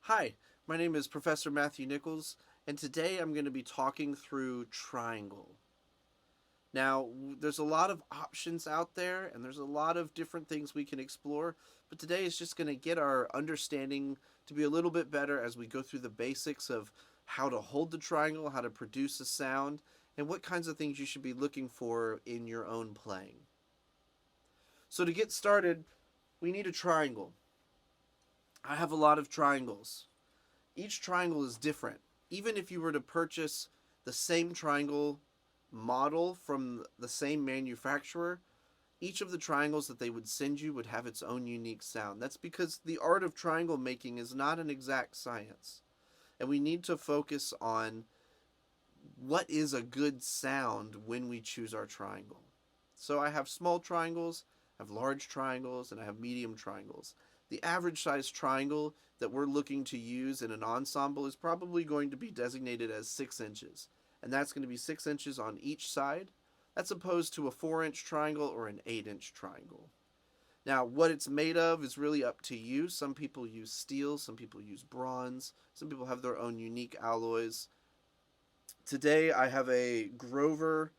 Hi, my name is Professor Matthew Nichols, and today I'm going to be talking through triangle. Now, there's a lot of options out there, and there's a lot of different things we can explore, but today is just going to get our understanding to be a little bit better as we go through the basics of how to hold the triangle, how to produce a sound, and what kinds of things you should be looking for in your own playing. So, to get started, we need a triangle. I have a lot of triangles. Each triangle is different. Even if you were to purchase the same triangle model from the same manufacturer, each of the triangles that they would send you would have its own unique sound. That's because the art of triangle making is not an exact science. And we need to focus on what is a good sound when we choose our triangle. So I have small triangles, I have large triangles, and I have medium triangles. The average size triangle that we're looking to use in an ensemble is probably going to be designated as 6 inches. And that's going to be 6 inches on each side. That's opposed to a 4-inch triangle or an 8-inch triangle. Now, what it's made of is really up to you. Some people use steel, some people use bronze, some people have their own unique alloys. Today I have a Grover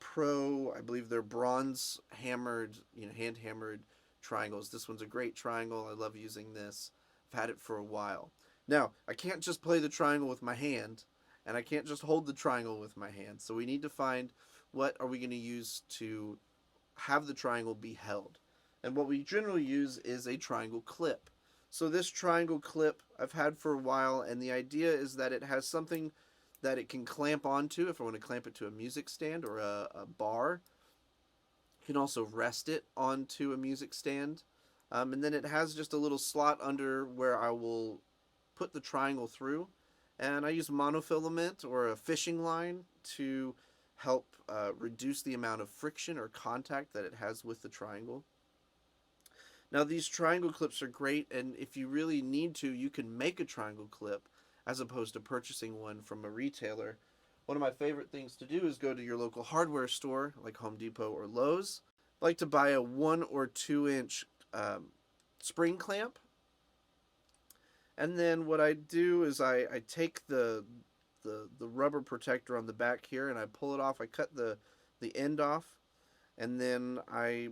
Pro, I believe they're bronze hammered, hand hammered triangles. This one's a great triangle. I love using this. I've had it for a while. Now, I can't just play the triangle with my hand, and I can't just hold the triangle with my hand. So we need to find what are we going to use to have the triangle be held. And what we generally use is a triangle clip. So this triangle clip I've had for a while, and the idea is that it has something that it can clamp onto if I want to clamp it to a music stand or a bar. You can also rest it onto a music stand. And then it has just a little slot under where I will put the triangle through. And I use monofilament or a fishing line to help reduce the amount of friction or contact that it has with the triangle. Now these triangle clips are great, and if you really need to, you can make a triangle clip as opposed to purchasing one from a retailer. One of my favorite things to do is go to your local hardware store like Home Depot or Lowe's. I like to buy a 1 or 2 inch spring clamp. And then what I do is I take the rubber protector on the back here and I pull it off. I cut the end off, and then I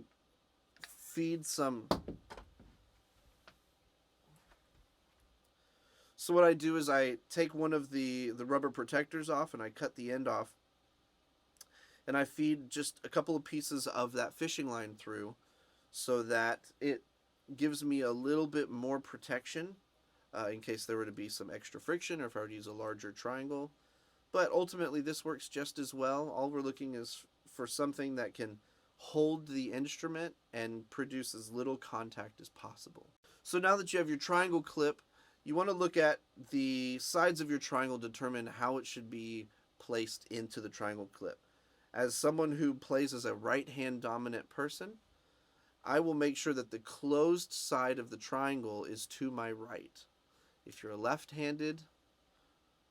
feed some. So what I do is I take one of the rubber protectors off and I cut the end off, and I feed just a couple of pieces of that fishing line through so that it gives me a little bit more protection in case there were to be some extra friction or if I were to use a larger triangle. But ultimately this works just as well. All we're looking is for something that can hold the instrument and produce as little contact as possible. So now that you have your triangle clip, you want to look at the sides of your triangle to determine how it should be placed into the triangle clip. As someone who plays as a right hand dominant person, I will make sure that the closed side of the triangle is to my right. If you're a left-handed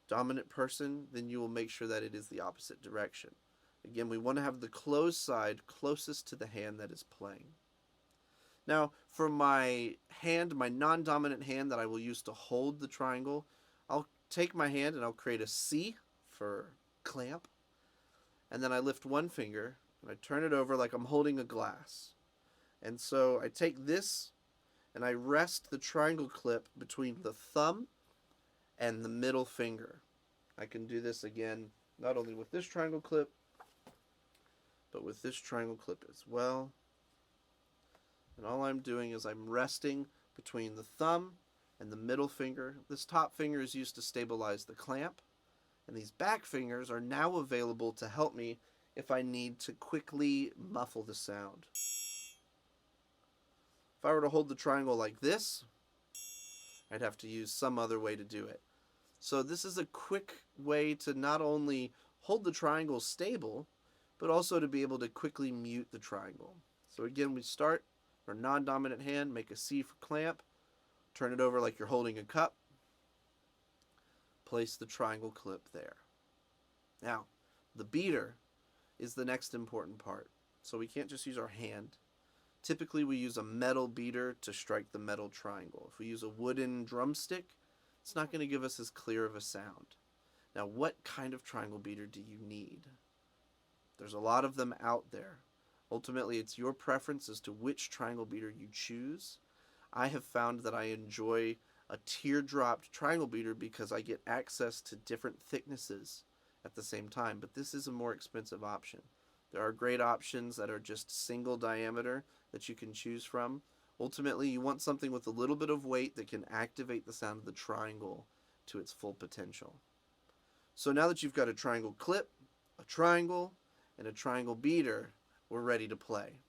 dominant person, then you will make sure that it is the opposite direction. Again, we want to have the closed side closest to the hand that is playing. Now, for my hand, my non-dominant hand that I will use to hold the triangle, I'll take my hand and I'll create a C for clamp. And then I lift one finger and I turn it over like I'm holding a glass. And so I take this and I rest the triangle clip between the thumb and the middle finger. I can do this again not only with this triangle clip, but with this triangle clip as well. And all I'm doing is I'm resting between the thumb and the middle finger. This top finger is used to stabilize the clamp, and these back fingers are now available to help me if I need to quickly muffle the sound. If I were to hold the triangle like this, I'd have to use some other way to do it. So this is a quick way to not only hold the triangle stable, but also to be able to quickly mute the triangle. So again, we start our non-dominant hand, make a C for clamp, turn it over like you're holding a cup, place the triangle clip there. Now, the beater is the next important part. So we can't just use our hand. Typically we use a metal beater to strike the metal triangle. If we use a wooden drumstick, it's not going to give us as clear of a sound. Now, what kind of triangle beater do you need? There's a lot of them out there. Ultimately, it's your preference as to which triangle beater you choose. I have found that I enjoy a teardropped triangle beater because I get access to different thicknesses at the same time, but this is a more expensive option. There are great options that are just single diameter that you can choose from. Ultimately, you want something with a little bit of weight that can activate the sound of the triangle to its full potential. So now that you've got a triangle clip, a triangle, and a triangle beater, we're ready to play.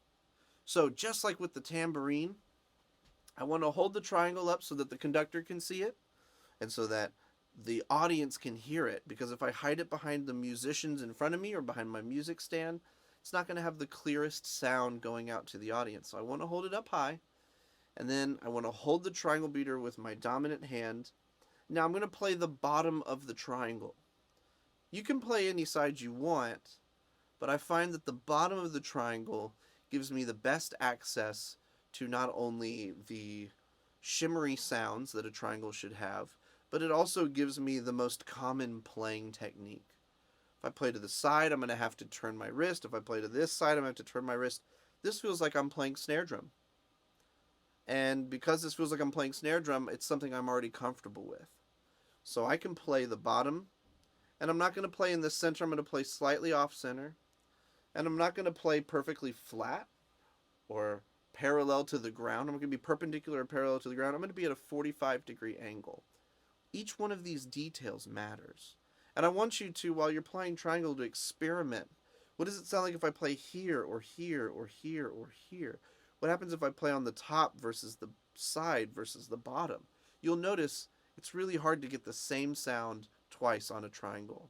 So just like with the tambourine, I want to hold the triangle up so that the conductor can see it and so that the audience can hear it, because if I hide it behind the musicians in front of me or behind my music stand, it's not going to have the clearest sound going out to the audience. So I want to hold it up high, and then I want to hold the triangle beater with my dominant hand. Now I'm going to play the bottom of the triangle. You can play any side you want, but I find that the bottom of the triangle gives me the best access to not only the shimmery sounds that a triangle should have, but it also gives me the most common playing technique. If I play to the side, I'm going to have to turn my wrist. If I play to this side, I'm going to have to turn my wrist. This feels like I'm playing snare drum. And because this feels like I'm playing snare drum, it's something I'm already comfortable with. So I can play the bottom, and I'm not going to play in the center. I'm going to play slightly off center. And I'm not going to play perfectly flat or parallel to the ground. I'm going to be perpendicular or parallel to the ground. I'm going to be at a 45-degree angle. Each one of these details matters. And I want you to, while you're playing triangle, to experiment. What does it sound like if I play here or here or here or here? What happens if I play on the top versus the side versus the bottom? You'll notice it's really hard to get the same sound twice on a triangle.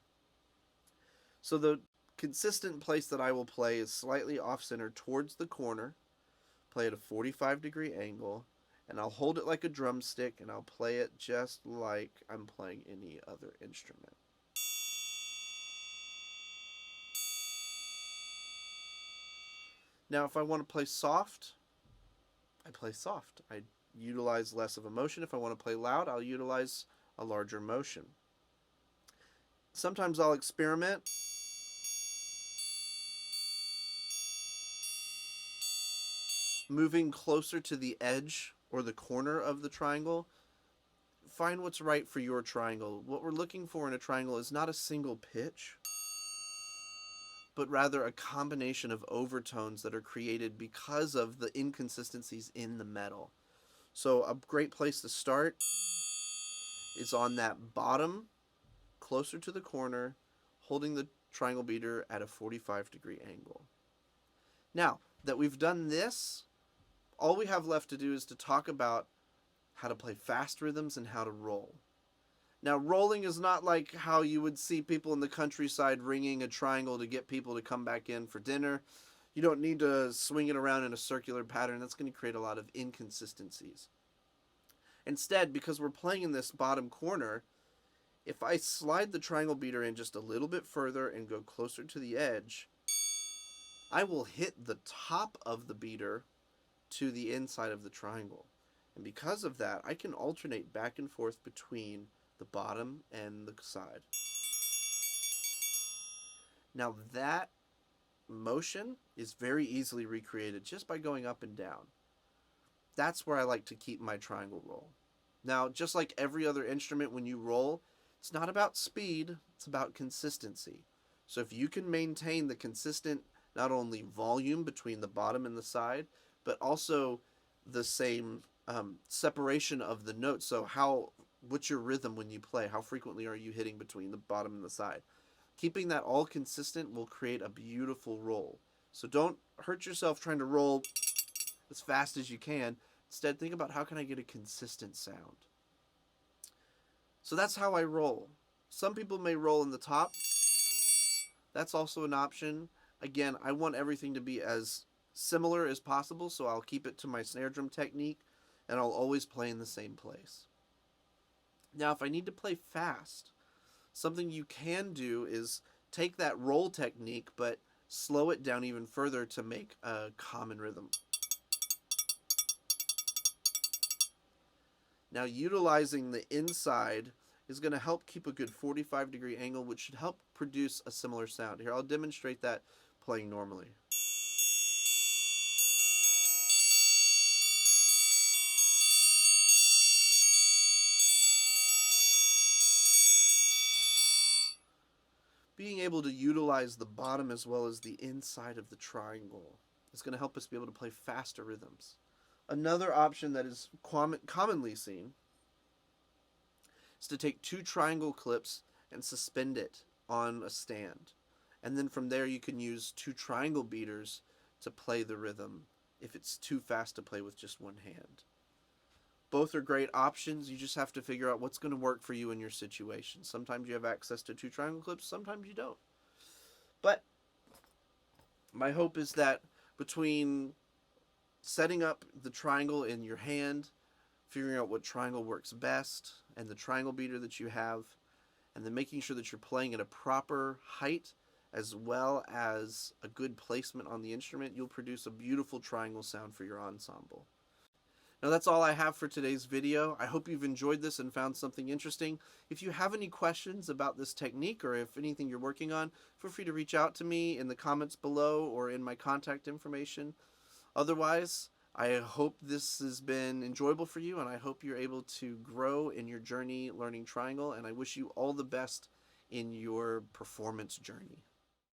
So the consistent place that I will play is slightly off-center towards the corner, play at a 45-degree angle, and I'll hold it like a drumstick, and I'll play it just like I'm playing any other instrument. Now, if I want to play soft, I play soft. I utilize less of a motion. If I want to play loud, I'll utilize a larger motion. Sometimes I'll experiment. Moving closer to the edge or the corner of the triangle. Find what's right for your triangle. What we're looking for in a triangle is not a single pitch, but rather a combination of overtones that are created because of the inconsistencies in the metal. So a great place to start is on that bottom, closer to the corner, holding the triangle beater at a 45-degree angle. Now that we've done this, all we have left to do is to talk about how to play fast rhythms and how to roll. Now, rolling is not like how you would see people in the countryside ringing a triangle to get people to come back in for dinner. You don't need to swing it around in a circular pattern. That's going to create a lot of inconsistencies. Instead, because we're playing in this bottom corner, if I slide the triangle beater in just a little bit further and go closer to the edge, I will hit the top of the beater to the inside of the triangle. And because of that, I can alternate back and forth between the bottom and the side. Now that motion is very easily recreated just by going up and down. That's where I like to keep my triangle roll. Now, just like every other instrument, when you roll, it's not about speed, it's about consistency. So if you can maintain the consistent, not only volume between the bottom and the side, but also the same separation of the notes. So what's your rhythm when you play? How frequently are you hitting between the bottom and the side? Keeping that all consistent will create a beautiful roll. So don't hurt yourself trying to roll as fast as you can. Instead, think about how can I get a consistent sound. So that's how I roll. Some people may roll in the top. That's also an option. Again, I want everything to be as similar as possible, so I'll keep it to my snare drum technique, and I'll always play in the same place. Now, if I need to play fast, something you can do is take that roll technique, but slow it down even further to make a common rhythm. Now, utilizing the inside is going to help keep a good 45-degree angle, which should help produce a similar sound. Here, I'll demonstrate that playing normally. Being able to utilize the bottom as well as the inside of the triangle is going to help us be able to play faster rhythms. Another option that is commonly seen is to take 2 triangle clips and suspend it on a stand. And then from there you can use 2 triangle beaters to play the rhythm if it's too fast to play with just one hand. Both are great options. You just have to figure out what's going to work for you in your situation. Sometimes you have access to 2 triangle clips, sometimes you don't. But my hope is that between setting up the triangle in your hand, figuring out what triangle works best, and the triangle beater that you have, and then making sure that you're playing at a proper height as well as a good placement on the instrument, you'll produce a beautiful triangle sound for your ensemble. Now that's all I have for today's video. I hope you've enjoyed this and found something interesting. If you have any questions about this technique or if anything you're working on, feel free to reach out to me in the comments below or in my contact information. Otherwise, I hope this has been enjoyable for you, and I hope you're able to grow in your journey learning triangle, and I wish you all the best in your performance journey.